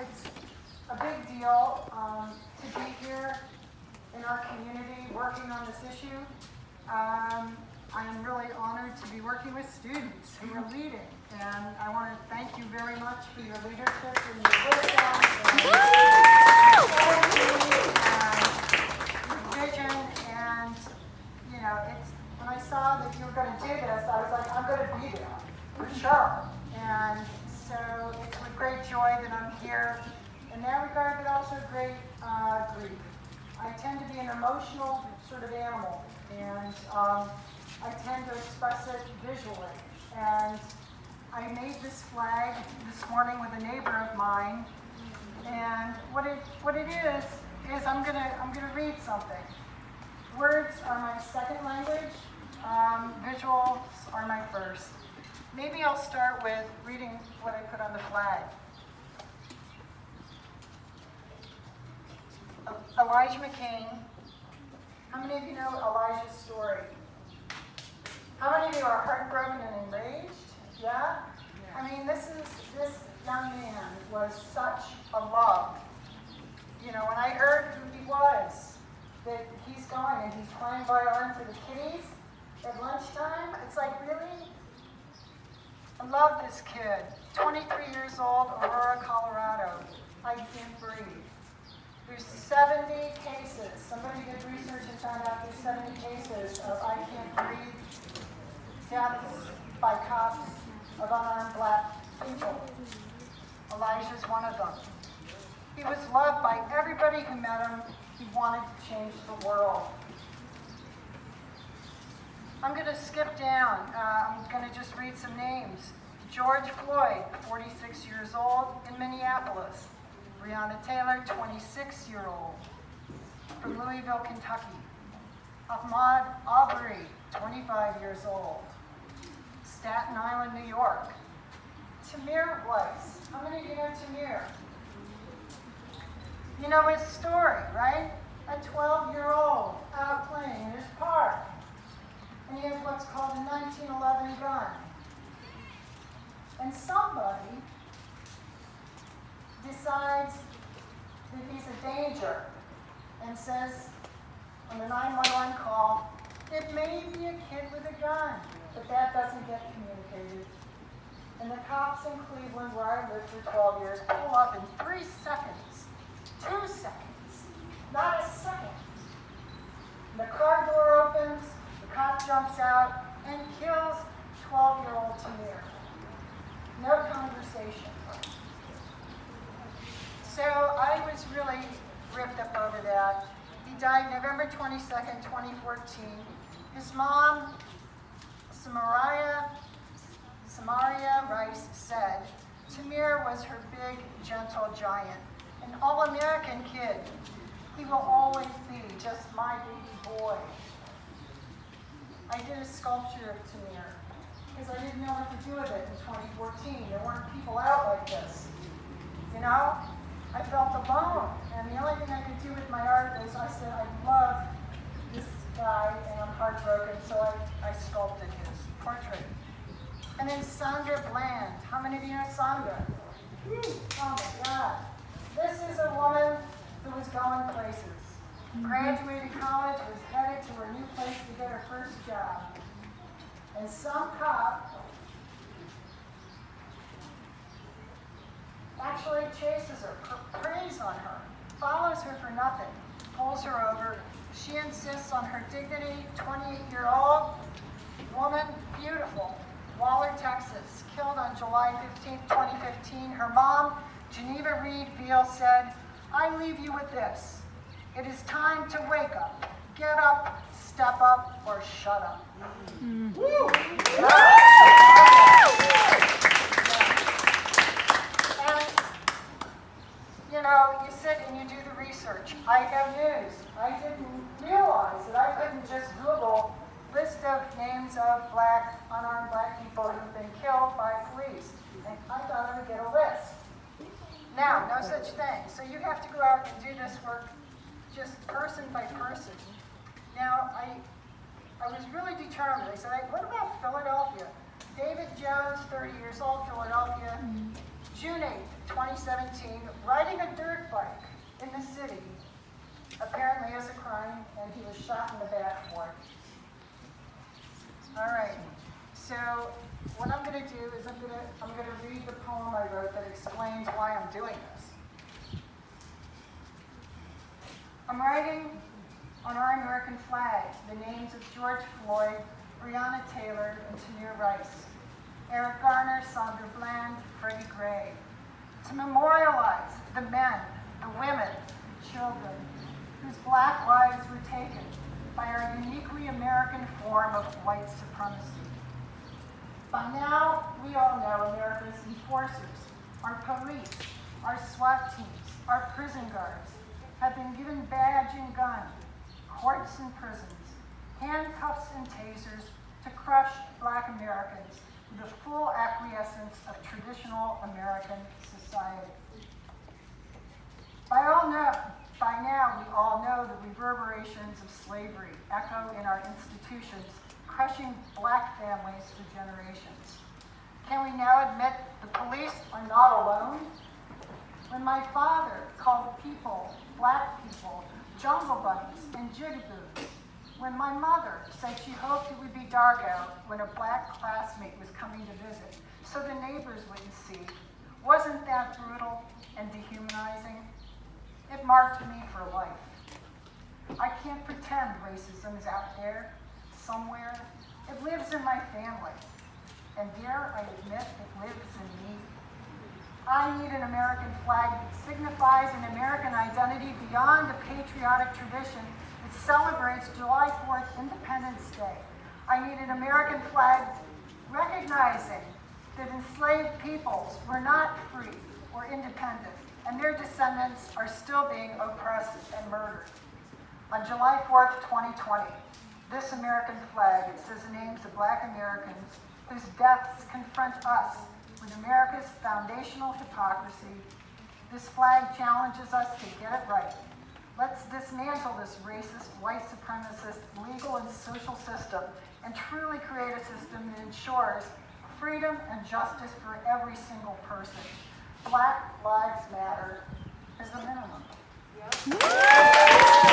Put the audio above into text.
It's a big deal to be here in our community working on this issue. I am really honored to be working with students who are leading, and I want to thank you very much for your leadership and your wisdom and vision. And you know, when I saw that you were going to do this, I was like, I'm going to be there for sure. And so it's with great joy that I'm here in that regard, but also great grief. I tend to be an emotional sort of animal, and I tend to express it visually. And I made this flag this morning with a neighbor of mine, and what it is I'm gonna read something. Words are my second language. Visuals are my first. Maybe I'll start with reading what I put on the flag. Elijah McCain. How many of you know Elijah's story? How many of you are heartbroken and enraged? Yeah? I mean, this young man was such a love. You know, when I heard who he was, that he's going and he's playing violin for the kiddies at lunchtime, it's like, really? I love this kid. 23 years old, Aurora, Colorado. I can't breathe. There's 70 cases. Somebody did research and found out there's 70 cases of I can't breathe deaths by cops of unarmed black people. Elijah's one of them. He was loved by everybody who met him. He wanted to change the world. I'm going to skip down. I'm going to just read some names. George Floyd, 46 years old, in Minneapolis. Breonna Taylor, 26-year-old, from Louisville, Kentucky. Ahmaud Arbery, 25 years old, Staten Island, New York. Tamir Weiss. How many of you know Tamir? You know his story, right? A 12-year-old out playing in his park. And he has what's called a 1911 gun. And somebody decides that he's a danger and says on the 911 call, it may be a kid with a gun, but that doesn't get communicated. And the cops in Cleveland, where I lived for 12 years, pull up in 3 seconds, 2 seconds, not a second. And the car door opens, the cop jumps out and kills 12-year-old Tamir. No conversation. So I was really ripped up over that. He died November 22nd, 2014. His mom, Samaria Rice, said, Tamir was her big, gentle giant, an all-American kid. He will always be just my baby boy. I did a sculpture of Tamir because I didn't know what to do with it in 2014. There weren't people out like this, you know? I felt alone, and the only thing I could do with my art is I said, I love this guy, and I'm heartbroken, so I sculpted his portrait. And then Sandra Bland. How many of you know Sandra? Oh my God. This is a woman who was going places. Graduated college, was headed to her new place to get her first job. And some cop actually chases her, preys on her, follows her for nothing, pulls her over. She insists on her dignity. 28-year-old woman, beautiful, Waller, Texas, killed on July 15, 2015. Her mom, Geneva Reed Veal, said, I leave you with this. It is time to wake up, get up, step up, or shut up. Woo! You know, you sit and you do the research. I have news. I didn't realize that I couldn't just Google list of names of unarmed black people who've been killed by police. And I thought I would get a list. Now, no such thing. So you have to go out and do this work just person by person. Now, I was really determined. I said, what about Philadelphia? David Jones, 30 years old, Philadelphia. June 8th, 2017, riding a dirt bike in the city, apparently as a crime, and he was shot in the back for it. All right, so what I'm going to do is I'm going to read the poem I wrote that explains why I'm doing this. I'm writing on our American flag the names of George Floyd, Breonna Taylor, and Tamir Rice, Eric Garner, Sandra Bland, Freddie Gray, to memorialize the men, the women, the children, whose black lives were taken by our uniquely American form of white supremacy. By now, we all know America's enforcers, our police, our SWAT teams, our prison guards, have been given badge and gun, courts and prisons, handcuffs and tasers to crush Black Americans with the full acquiescence of traditional American society. By now, we all know the reverberations of slavery echo in our institutions, crushing Black families for generations. Can we now admit the police are not alone? When my father called people, Black people, jungle bunnies and jigaboos, when my mother said she hoped it would be dark out when a Black classmate was coming to visit so the neighbors wouldn't see, wasn't that brutal and dehumanizing? It marked me for life. I can't pretend racism is out there, somewhere. It lives in my family. And dare I admit, it lives in me. I need an American flag that signifies an American identity beyond a patriotic tradition that celebrates July 4th, Independence Day. I need an American flag recognizing that enslaved peoples were not free or independent, and their descendants are still being oppressed and murdered. On July 4th, 2020, this American flag says the names of Black Americans whose deaths confront us with America's foundational hypocrisy. This flag challenges us to get it right. Let's dismantle this racist, white supremacist, legal and social system and truly create a system that ensures freedom and justice for every single person. Black Lives Matter is the minimum. Yep.